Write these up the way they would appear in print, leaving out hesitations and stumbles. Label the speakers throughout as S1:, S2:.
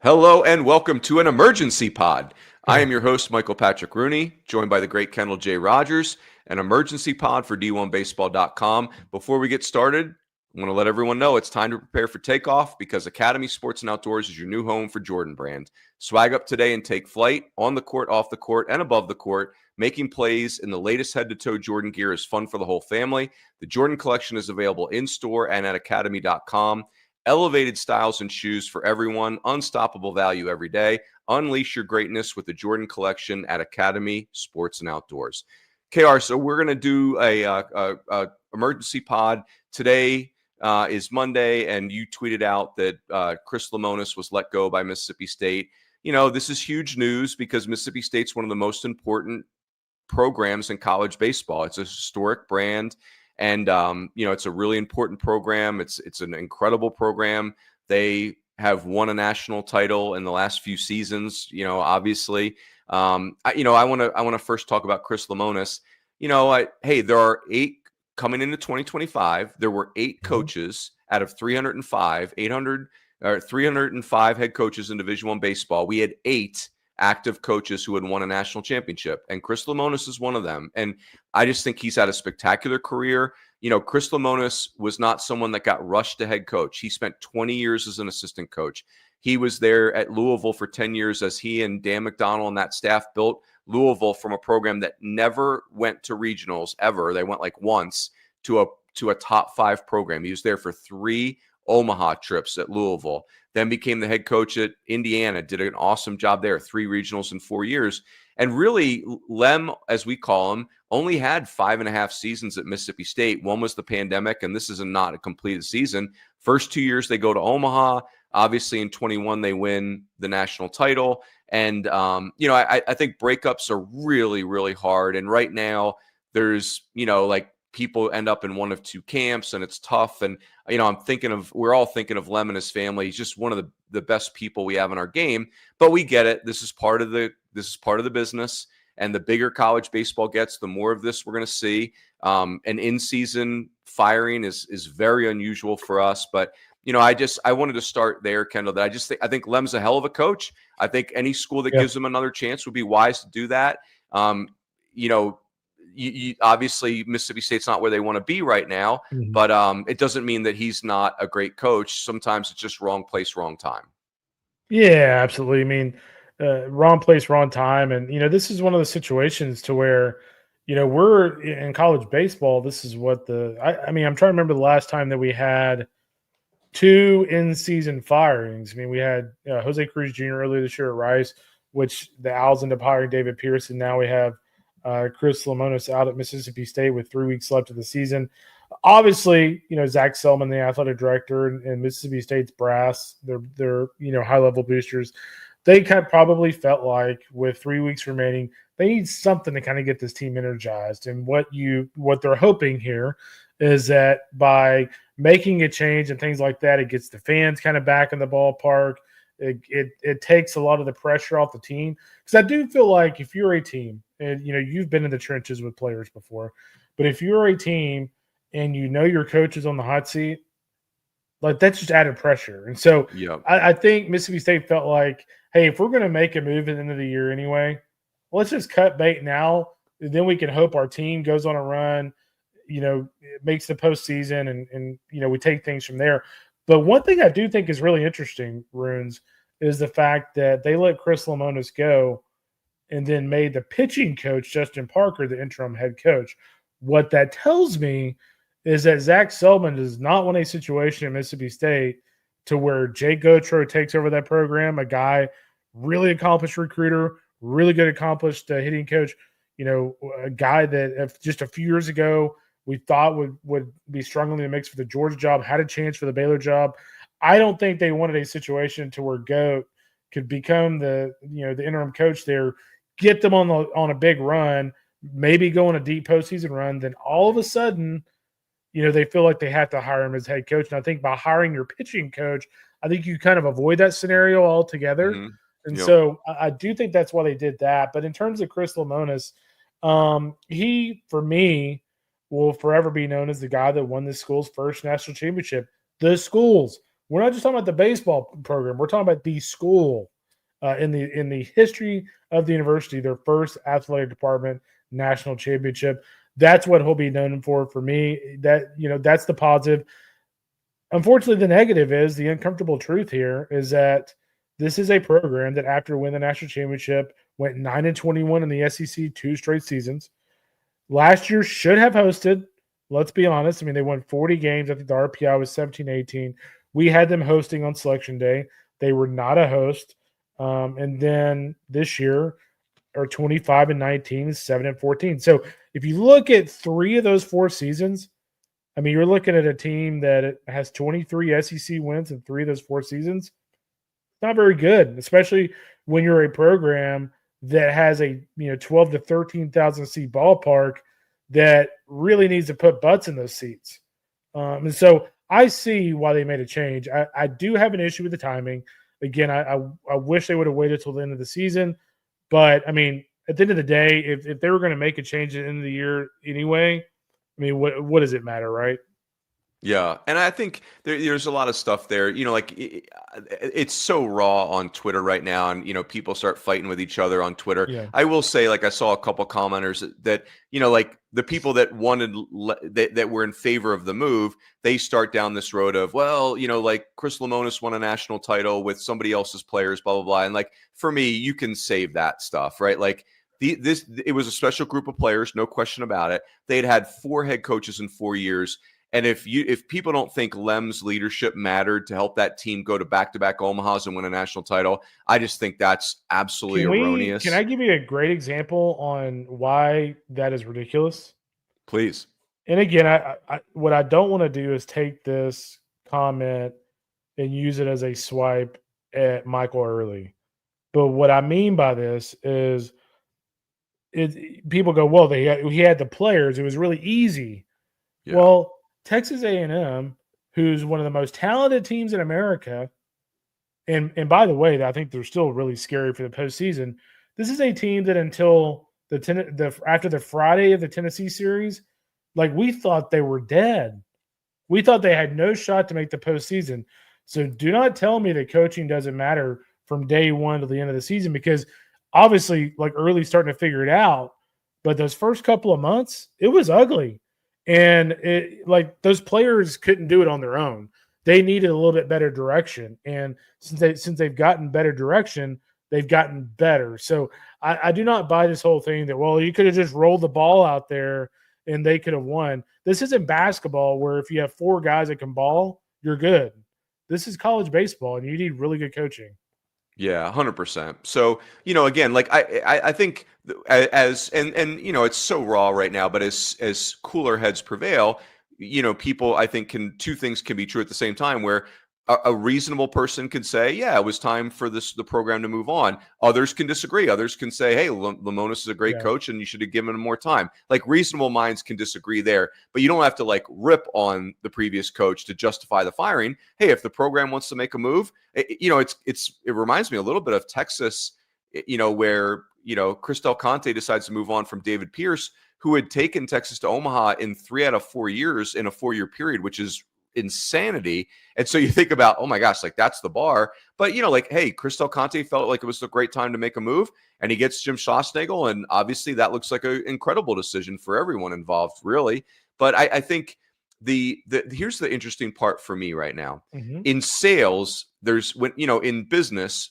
S1: Hello and welcome to an emergency pod. I am your host, Michael Patrick Rooney, joined by the great Kendall J. Rogers, an emergency pod for D1Baseball.com. Before we get started, I want to let everyone know it's time to prepare for takeoff because Academy Sports and Outdoors is your new home for Jordan Brand. Swag up today and take flight on the court, off the court, and above the court. Making plays in the latest head-to-toe Jordan gear is fun for the whole family. The Jordan collection is available in-store and at academy.com. Elevated styles and shoes for everyone. Unstoppable value every day. Unleash your greatness with the Jordan collection at Academy Sports and Outdoors. KR, so we're going to do a emergency pod. Today is Monday, and you tweeted out that Chris Lemonis was let go by Mississippi State. You know, this is huge news because Mississippi State's one of the most important programs in college baseball. It's a historic brand. And, it's a really important program. It's an incredible program. They have won a national title in the last few seasons, obviously. I want to first talk about Chris Lemonis. There are 8 coming into 2025. There were 8 coaches out of 305 head coaches in Division I baseball. We had 8 active coaches who had won a national championship, and Chris Lemonis is one of them. And I just think he's had a spectacular career. Chris Lemonis was not someone that got rushed to head coach. He spent 20 years as an assistant coach. He was there at Louisville for 10 years as he and Dan McDonnell and that staff built Louisville from a program that never went to regionals ever. They went like once to a top 5 program. He was there for 3 Omaha trips at Louisville, then became the head coach at Indiana, did an awesome job there, 3 regionals in 4 years. And really, Lem, as we call him, only had 5.5 seasons at Mississippi State. One was the pandemic, and this is not a completed season. First 2 years, they go to Omaha. Obviously, in 21, they win the national title. And, I think breakups are really, really hard. And right now, there's, people end up in one of 2 camps, and it's tough. And, we're all thinking of Lem and his family. He's just one of the best people we have in our game, but we get it. This is part of the business, and the bigger college baseball gets, the more of this we're going to see. An in-season firing is very unusual for us, but I wanted to start there, Kendall, that I think Lem's a hell of a coach. I think any school that gives him another chance would be wise to do that. Obviously Mississippi State's not where they want to be right now, but it doesn't mean that he's not a great coach. Sometimes it's just wrong place, wrong time.
S2: Yeah, absolutely. I mean, wrong place, wrong time. And, this is one of the situations to where, we're in college baseball. This is what I'm trying to remember the last time that we had 2 in-season firings. I mean, we had Jose Cruz Jr. earlier this year at Rice, which the Owls ended up hiring David Pearson. Now we have Chris Lemonis out at Mississippi State with 3 weeks left of the season. Obviously, Zach Selman, the athletic director, and Mississippi State's brass, they're high-level boosters. They probably felt like with 3 weeks remaining, they need something to kind of get this team energized. And what they're hoping here is that by making a change and things like that, it gets the fans kind of back in the ballpark. It takes a lot of the pressure off the team. Because I do feel like if you're a team, and you've been in the trenches with players before, but if you're a team and your coach is on the hot seat, like that's just added pressure. And so I think Mississippi State felt like, hey, if we're going to make a move at the end of the year anyway, let's just cut bait now. Then we can hope our team goes on a run, makes the postseason, and we take things from there. But one thing I do think is really interesting, Runes, is the fact that they let Chris Lemonis go and then made the pitching coach, Justin Parker, the interim head coach. What that tells me is that Zach Selman does not want a situation in Mississippi State to where Jake Gotro takes over that program, a guy, really accomplished recruiter, really good accomplished hitting coach, a guy that if just a few years ago we thought would be struggling in the mix for the Georgia job, had a chance for the Baylor job. I don't think they wanted a situation to where Goat could become the interim coach there, get them on a big run, maybe go on a deep postseason run, then all of a sudden, they feel like they have to hire him as head coach. And I think by hiring your pitching coach, I think you kind of avoid that scenario altogether. Mm-hmm. And so I do think that's why they did that. But in terms of Chris Lemonis, he, for me, will forever be known as the guy that won this school's first national championship. The school's We're not just talking about the baseball program. We're talking about the school in the history of the university, their first athletic department national championship. That's what he'll be known for. For me, that's the positive. Unfortunately, the negative is the uncomfortable truth here is that this is a program that after winning the national championship went 9-21 in the SEC 2 straight seasons. Last year should have hosted. Let's be honest. I mean, they won 40 games. I think the RPI was 17-18. We had them hosting on Selection Day. They were not a host. And then this year are 25-19, 7-14. So if you look at 3 of those 4 seasons, I mean, you're looking at a team that has 23 SEC wins in 3 of those 4 seasons. It's not very good, especially when you're a program that has a 12 to 13,000 seat ballpark that really needs to put butts in those seats. And so I see why they made a change. I do have an issue with the timing. Again, I wish they would have waited till the end of the season. But, I mean, at the end of the day, if they were going to make a change at the end of the year anyway, I mean, what does it matter, right?
S1: Yeah, and I think there's a lot of stuff there. Like it's so raw on Twitter right now, and people start fighting with each other on Twitter.
S2: Yeah.
S1: I will say, like, I saw a couple commenters that like the people that wanted that were in favor of the move, they start down this road of, well, like Chris Lemonis won a national title with somebody else's players, blah blah blah. And like for me, you can save that stuff, right? Like it was a special group of players, no question about it. They'd had 4 head coaches in 4 years. And if people don't think Lem's leadership mattered to help that team go to back-to-back Omahas and win a national title, I just think that's absolutely erroneous.
S2: Can I give you a great example on why that is ridiculous?
S1: Please.
S2: And again, what I don't want to do is take this comment and use it as a swipe at Michael Early. But what I mean by this is people go, well, he had the players. It was really easy. Yeah. Well, Texas A&M, who's one of the most talented teams in America, and by the way, I think they're still really scary for the postseason. This is a team that until after the Friday of the Tennessee series, like we thought they were dead. We thought they had no shot to make the postseason. So do not tell me that coaching doesn't matter from day one to the end of the season, because obviously, like Early's starting to figure it out, but those first couple of months, it was ugly. And those players couldn't do it on their own. They needed a little bit better direction. And since they've gotten better direction, they've gotten better. So I do not buy this whole thing that, well, you could have just rolled the ball out there and they could have won. This isn't basketball where if you have 4 guys that can ball, you're good. This is college baseball, and you need really good coaching.
S1: Yeah, 100%. So, again, like I think as it's so raw right now, but as cooler heads prevail, people, I think, 2 things can be true at the same time, where a reasonable person could say, yeah, it was time for the program to move on. Others can disagree. Others can say, hey, Lemonis is a great coach and you should have given him more time. Like, reasonable minds can disagree there, but you don't have to like rip on the previous coach to justify the firing. Hey, if the program wants to make a move, it reminds me a little bit of Texas, where, Chris Del Conte decides to move on from David Pierce, who had taken Texas to Omaha in 3 out of 4 years in a 4-year period, which is insanity. And so you think about, oh my gosh, like that's the bar. But like, hey, Chris Del Conte felt like it was a great time to make a move, and he gets Jim Schlossnagle, and obviously that looks like an incredible decision for everyone involved, really. But I think here's the interesting part for me right now. Mm-hmm. In sales, in business,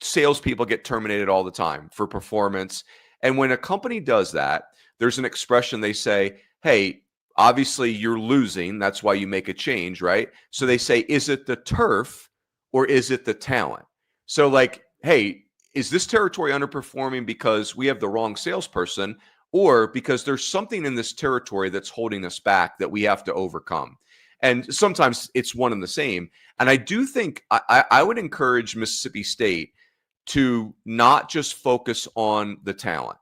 S1: salespeople get terminated all the time for performance. And when a company does that, there's an expression they say, hey, obviously you're losing. That's why you make a change, right? So they say, is it the turf or is it the talent? So like, hey, is this territory underperforming because we have the wrong salesperson, or because there's something in this territory that's holding us back that we have to overcome? And sometimes it's one and the same. And I do think I would encourage Mississippi State to not just focus on the talent.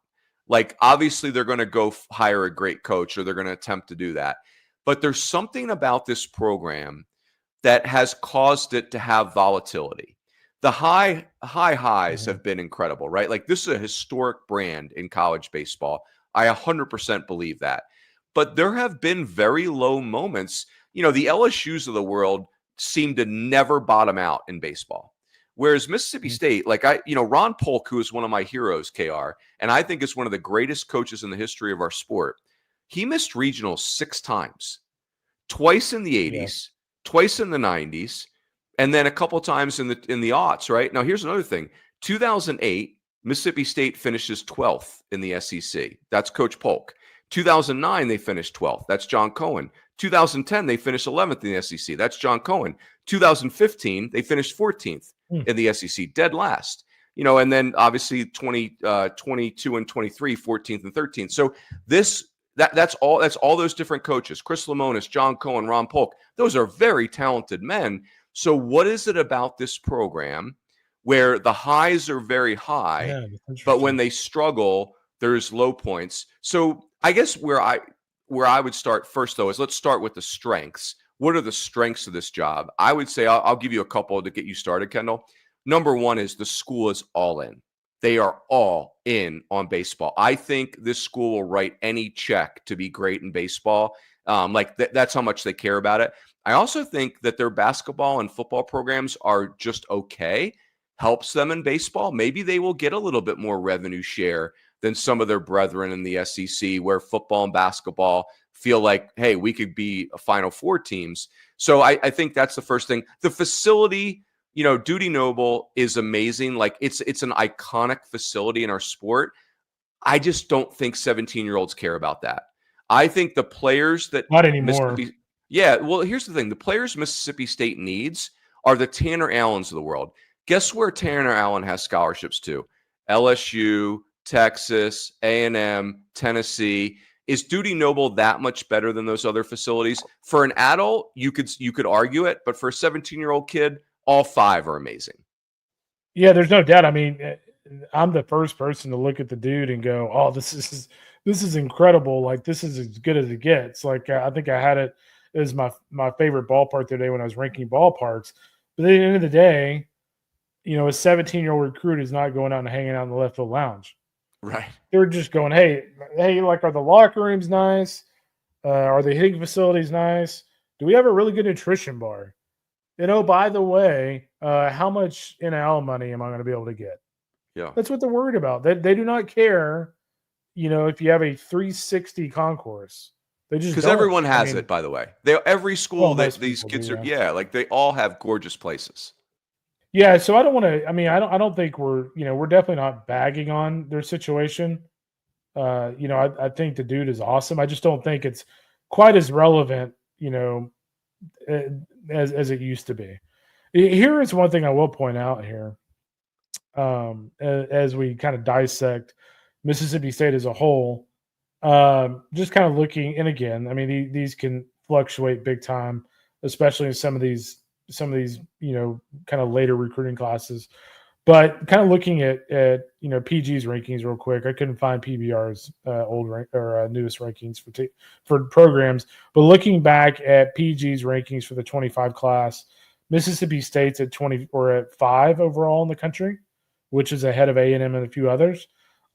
S1: Like, obviously, they're going to go hire a great coach, or they're going to attempt to do that. But there's something about this program that has caused it to have volatility. The highs mm-hmm. have been incredible, right? Like, this is a historic brand in college baseball. I 100% believe that. But there have been very low moments. The LSUs of the world seem to never bottom out in baseball. Whereas Mississippi State, like Ron Polk, who is one of my heroes, KR, and I think is one of the greatest coaches in the history of our sport, he missed regionals 6 times, twice in the 80s, twice in the 90s, and then a couple times in the aughts, right? Now, here's another thing. 2008, Mississippi State finishes 12th in the SEC. That's Coach Polk. 2009, they finished 12th. That's John Cohen. 2010, they finished 11th in the SEC. That's John Cohen. 2015, they finished 14th in the SEC, dead last. And then obviously 22 and 23, 14th and 13th. So that's all those different coaches, Chris Lemonis, John Cohen, Ron Polk. Those are very talented men. So what is it about this program where the highs are very high, but when they struggle, there's low points? So I guess where I would start first, though, is let's start with the strengths. What are the strengths of this job? I would say I'll give you a couple to get you started, Kendall. Number one is the school is all in. They are all in on baseball. I think this school will write any check to be great in baseball. That's how much they care about it. I also think that their basketball and football programs are just okay. Helps them in baseball. Maybe they will get a little bit more revenue share than some of their brethren in the SEC, where football and basketball feel like, hey, we could be a Final Four teams. So I think that's the first thing. The facility, Dudy Noble is amazing. Like it's an iconic facility in our sport. I just don't think 17-year-olds care about that. I think the players that
S2: not anymore.
S1: Well, here's the thing. The players Mississippi State needs are the Tanner Allens of the world. Guess where Tanner Allen has scholarships to? LSU, Texas, A&M, Tennessee. Is Dudy Noble that much better than those other facilities? For an adult, you could argue it, but for a 17-year-old kid, all 5 are amazing.
S2: Yeah, there's no doubt. I mean, I'm the first person to look at the dude and go, "Oh, this is incredible! Like this is as good as it gets." Like I think I had it as my favorite ballpark today when I was ranking ballparks. But at the end of the day, a 17-year-old recruit is not going out and hanging out in the left field lounge.
S1: Right.
S2: They're just going, hey, like, are the locker rooms nice? Are the hitting facilities nice? Do we have a really good nutrition bar? By the way, how much NIL money am I going to be able to get?
S1: Yeah.
S2: That's what they're worried about. They do not care, if you have a 360 concourse. They just
S1: because everyone has it, by the way. Every school that these kids they all have gorgeous places.
S2: Yeah, so I don't want to. I mean, I don't think we're definitely not bagging on their situation. I think the dude is awesome. I just don't think it's quite as relevant, as it used to be. Here is one thing I will point out here, as we kind of dissect Mississippi State as a whole. Just kind of looking, and again, I mean, these can fluctuate big time, especially in some of these kind of later recruiting classes. But kind of looking at PG's rankings real quick, I couldn't find PBR's newest rankings for programs. But looking back at PG's rankings for the 25 class, Mississippi State's at 20 or at 5 overall in the country, which is ahead of A&M and a few others.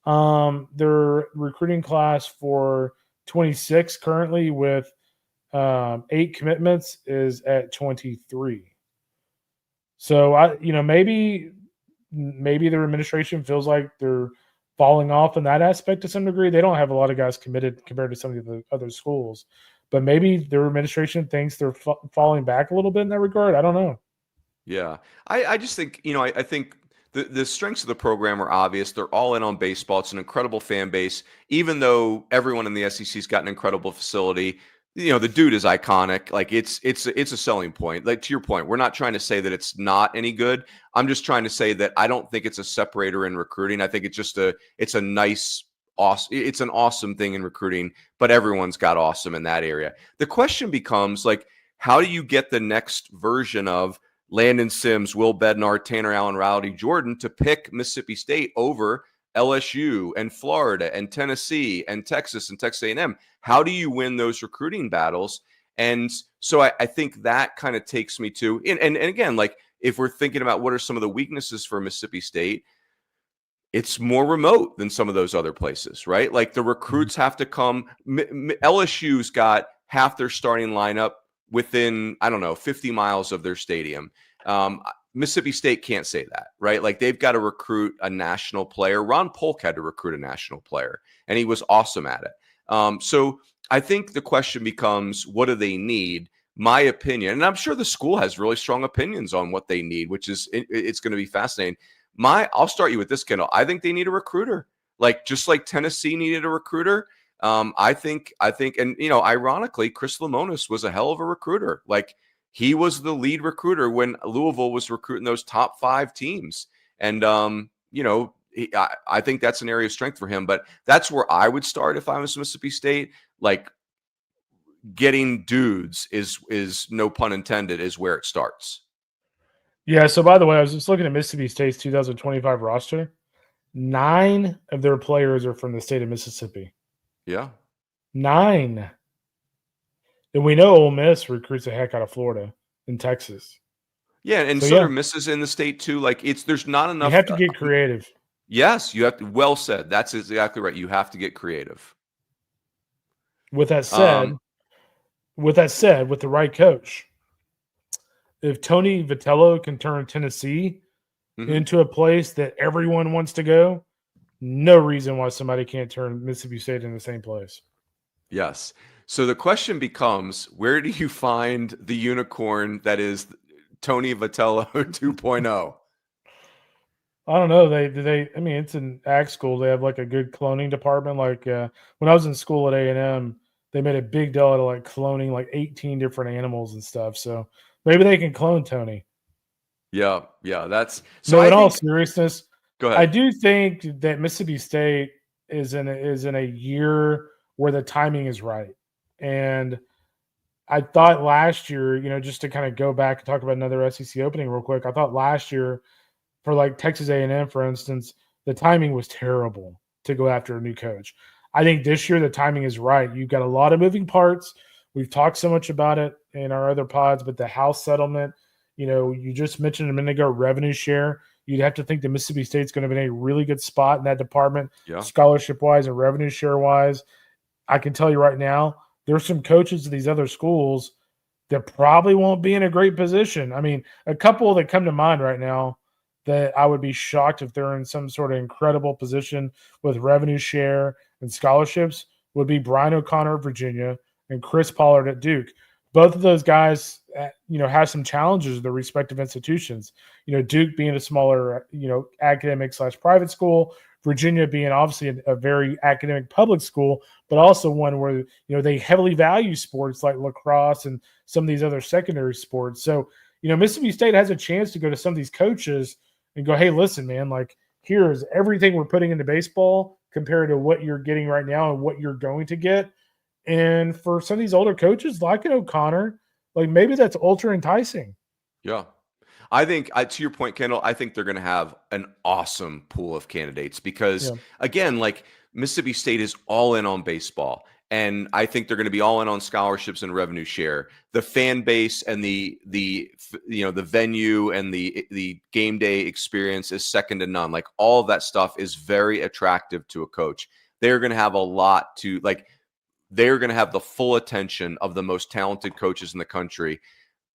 S2: Their recruiting class for 26 currently with 8 commitments is at 23. So maybe their administration feels like they're falling off in that aspect to some degree. They don't have a lot of guys committed compared to some of the other schools, but maybe their administration thinks they're falling back a little bit in that regard. I don't know.
S1: Yeah. I just think, I think the strengths of the program are obvious. They're all in on baseball. It's an incredible fan base. Even though everyone in the SEC's got an incredible facility, the dude is iconic. Like it's a selling point. Like to your point, we're not trying to say that it's not any good. I'm just trying to say that I don't think it's a separator in recruiting. I think it's just it's an awesome thing in recruiting, but everyone's got awesome in that area. The question becomes like, how do you get the next version of Landon Sims, Will Bednar, Tanner Allen, Rowdy Jordan to pick Mississippi State over LSU and Florida and Tennessee and Texas and Texas A&M? How do you win those recruiting battles? And so I think that kind of takes me to, and again, like if we're thinking about what are some of the weaknesses for Mississippi State, it's more remote than some of those other places, right? Like the recruits have to come. LSU's got half their starting lineup within, I don't know, 50 miles of their stadium. Mississippi State can't say that, right? Like they've got to recruit a national player. Ron Polk had to recruit a national player, and he was awesome at it. So I think the question becomes, what do they need? My opinion, and I'm sure the school has really strong opinions on what they need, which is it's going to be fascinating. I'll start you with this, Kendall. I think they need a recruiter, like just like Tennessee needed a recruiter. I think, and ironically, Chris Lemonis was a hell of a recruiter. Like he was the lead recruiter when Louisville was recruiting those top 5 teams, and I think that's an area of strength for him. But that's where I would start if I was Mississippi State. Like getting dudes is no pun intended, is where it starts.
S2: Yeah. So by the way, I was just looking at Mississippi State's 2025 roster. 9 of their players are from the state of Mississippi.
S1: Yeah.
S2: 9. And we know Ole Miss recruits the heck out of Florida and Texas.
S1: Yeah, and Southern Miss is in the state too. Like there's not enough.
S2: You have to get creative.
S1: Yes, you have to. Well said. That's exactly right. You have to get creative.
S2: With that said, with the right coach, if Tony Vitello can turn Tennessee into a place that everyone wants to go, no reason why somebody can't turn Mississippi State in the same place.
S1: Yes. So the question becomes, where do you find the unicorn that is Tony Vitello 2.0?
S2: I don't know. I mean, it's an ag school. They have like a good cloning department. Like when I was in school at A&M, they made a big deal out of like cloning like 18 different animals and stuff. So maybe they can clone Tony.
S1: Yeah. That's
S2: so. In all seriousness,
S1: go ahead.
S2: I do think that Mississippi State is in a year where the timing is right, and I thought last year, just to kind of go back and talk about another SEC opening real quick. I thought last year, for like Texas A&M, for instance, the timing was terrible to go after a new coach. I think this year the timing is right. You've got a lot of moving parts. We've talked so much about it in our other pods, but the House settlement, you just mentioned a minute ago, revenue share. You'd have to think that Mississippi State's going to be in a really good spot in that department, scholarship-wise and revenue share-wise. I can tell you right now, there's some coaches of these other schools that probably won't be in a great position. I mean, a couple that come to mind right now that I would be shocked if they're in some sort of incredible position with revenue share and scholarships would be Brian O'Connor at Virginia and Chris Pollard at Duke. Both of those guys, have some challenges at their respective institutions. Duke being a smaller, academic/private school, Virginia being obviously a very academic public school, but also one where, they heavily value sports like lacrosse and some of these other secondary sports. So, Mississippi State has a chance to go to some of these coaches and go, hey, listen, man, like here's everything we're putting into baseball compared to what you're getting right now and what you're going to get. And for some of these older coaches like an O'Connor, like maybe that's ultra enticing.
S1: Yeah. I think, to your point, Kendall, I think they're going to have an awesome pool of candidates because, again, like Mississippi State is all in on baseball. And I think they're going to be all in on scholarships and revenue share. The fan base and the venue and the game day experience is second to none. Like all of that stuff is very attractive to a coach. They're going to have a lot to like. They're going to have the full attention of the most talented coaches in the country.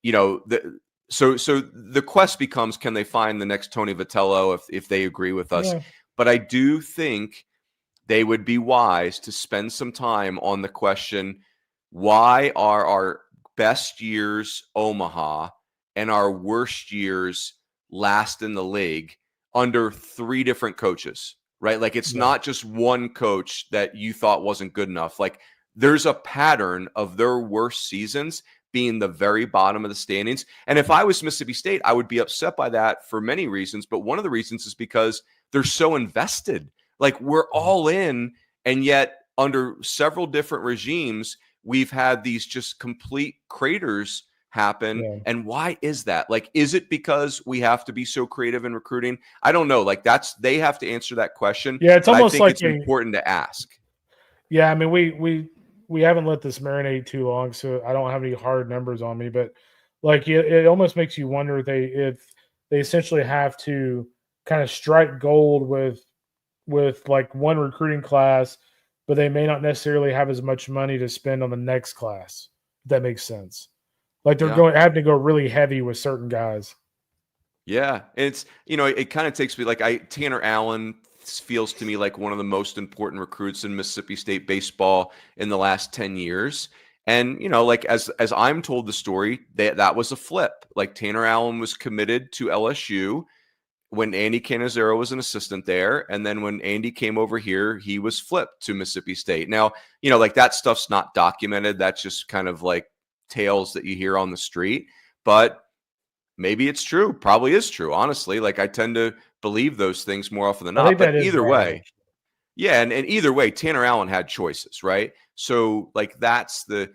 S1: So the quest becomes, can they find the next Tony Vitello if they agree with us? Yeah. But I do think they would be wise to spend some time on the question, why are our best years Omaha and our worst years last in the league under 3 different coaches, right? Like it's not just one coach that you thought wasn't good enough. Like there's a pattern of their worst seasons being the very bottom of the standings. And if I was Mississippi State, I would be upset by that for many reasons. But one of the reasons is because they're so invested. Like we're all in, and yet under several different regimes, we've had these just complete craters happen. Yeah. And why is that? Like, is it because we have to be so creative in recruiting? I don't know. Like they have to answer that question.
S2: Yeah, it's almost like
S1: it's important to ask.
S2: Yeah, I mean, we haven't let this marinate too long, so I don't have any hard numbers on me. But like, it almost makes you wonder if they essentially have to kind of strike gold with like one recruiting class, but they may not necessarily have as much money to spend on the next class. If that makes sense. Like they're having to go really heavy with certain guys.
S1: Yeah, it's it kind of takes me like Tanner Allen feels to me like one of the most important recruits in Mississippi State baseball in the last 10 years. And like as I'm told the story, that was a flip. Like Tanner Allen was committed to LSU when Andy Canizero was an assistant there, and then when Andy came over here, he was flipped to Mississippi State. Now, like that stuff's not documented. That's just kind of like tales that you hear on the street, but maybe it's true. Probably is true. Honestly, like I tend to believe those things more often than not. But either way, yeah, and either way, Tanner Allen had choices, right? So like that's the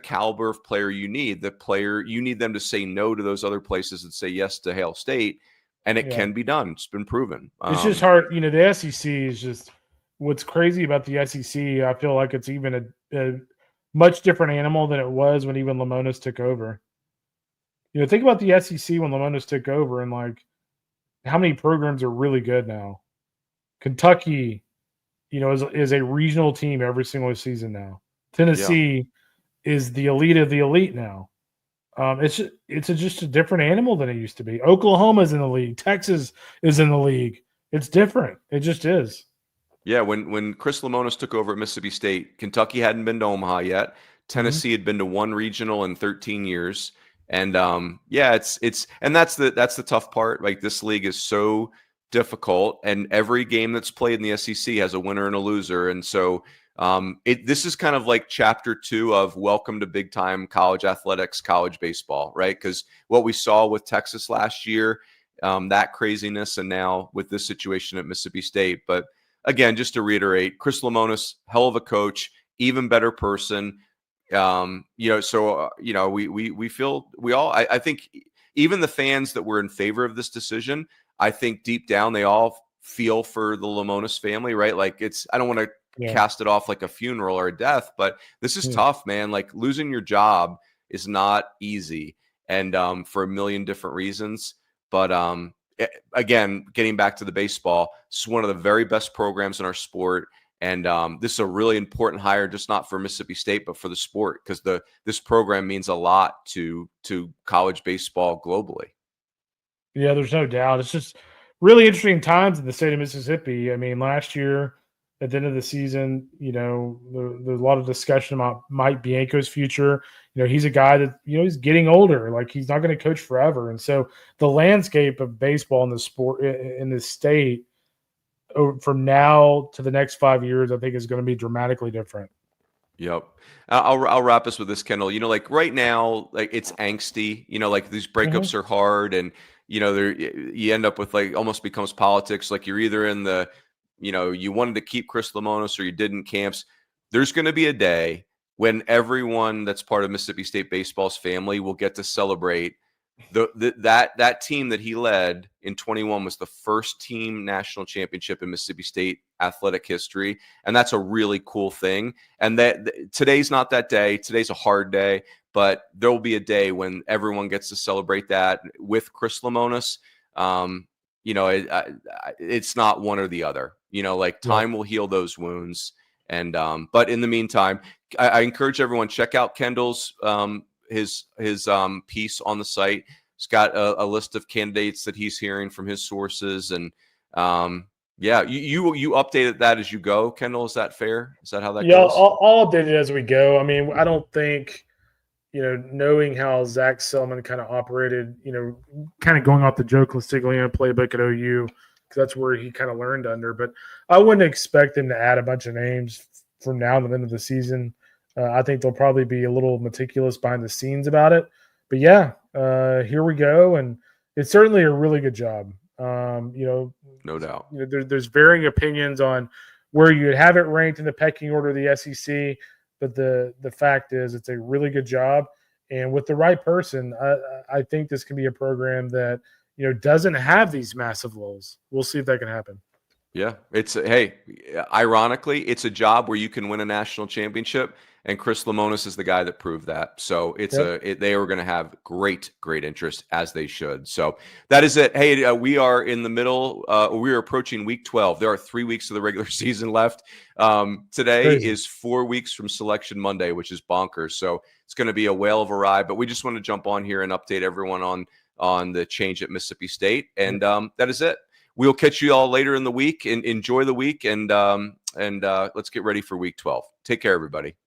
S1: caliber of player you need. The player you need them to say no to those other places and say yes to Hail State, and it can be done. It's been proven.
S2: It's just hard. The SEC is just what's crazy about the SEC. I feel like it's even a much different animal than it was when even Lemonis took over. Think about the SEC when Lemonis took over and like how many programs are really good now. Kentucky, is a regional team every single season now. Tennessee is the elite of the elite now. It's just a different animal than it used to be. Oklahoma's in the league. Texas is in the league. It's different. It just is.
S1: Yeah, when Chris Lemonis took over at Mississippi State, Kentucky hadn't been to Omaha yet. Tennessee had been to one regional in 13 years. And it's and that's the tough part. Like this league is so difficult, and every game that's played in the SEC has a winner and a loser. And so this is kind of like chapter 2 of welcome to big time college athletics, college baseball, right? Because what we saw with Texas last year, that craziness, and now with this situation at Mississippi State. But again, just to reiterate, Chris Lemonis, hell of a coach, even better person. We think even the fans that were in favor of this decision, I think deep down they all feel for the Lemonis family, right? Like I don't want to cast it off like a funeral or a death, but this is tough, man. Like losing your job is not easy, and for a million different reasons. But again, getting back to the baseball, this is one of the very best programs in our sport. And this is a really important hire, just not for Mississippi State, but for the sport, because this program means a lot to college baseball globally.
S2: Yeah, there's no doubt. It's just really interesting times in the state of Mississippi. I mean, last year at the end of the season, there's a lot of discussion about Mike Bianco's future. He's a guy that he's getting older. Like he's not going to coach forever, and so the landscape of baseball in the sport in this state, from now to the next 5 years, I think is going to be dramatically different.
S1: Yep. I'll wrap us with this, Kendall. Like right now, like it's angsty, like these breakups are hard, and you end up with like almost becomes politics. Like you're either in the, you wanted to keep Chris Lemonis or you didn't camps. There's going to be a day when everyone that's part of Mississippi State baseball's family will get to celebrate that team that he led in 21 was the first team national championship in Mississippi State athletic history. And that's a really cool thing. And that today's not that day. Today's a hard day, but there'll be a day when everyone gets to celebrate that with Chris Lemonis. It's not one or the other, like time will heal those wounds. And, but in the meantime, I encourage everyone, check out Kendall's, his piece on the site. He's got a list of candidates that he's hearing from his sources, and you updated that as you go, Kendall. Is that fair? Is that how that goes?
S2: Yeah, I'll update it as we go. I mean, I don't think knowing how Zach Selman kind of operated, kind of going off the Joe Castiglione playbook at OU, because that's where he kind of learned under. But I wouldn't expect him to add a bunch of names from now to the end of the season. I think they'll probably be a little meticulous behind the scenes about it. But here we go. And it's certainly a really good job.
S1: No doubt.
S2: There's varying opinions on where you'd have it ranked in the pecking order of the SEC. But the fact is it's a really good job. And with the right person, I think this can be a program that, doesn't have these massive lulls. We'll see if that can happen.
S1: Yeah. Ironically, it's a job where you can win a national championship and Chris Lemonis is the guy that proved that. So they are going to have great interest, as they should. So that is it. Hey, we are in the middle. We are approaching week 12. There are 3 weeks of the regular season left. Today is 4 weeks from Selection Monday, which is bonkers. So it's going to be a whale of a ride. But we just want to jump on here and update everyone on the change at Mississippi State. And that is it. We'll catch you all later in the week, and enjoy the week. And let's get ready for week 12. Take care, everybody.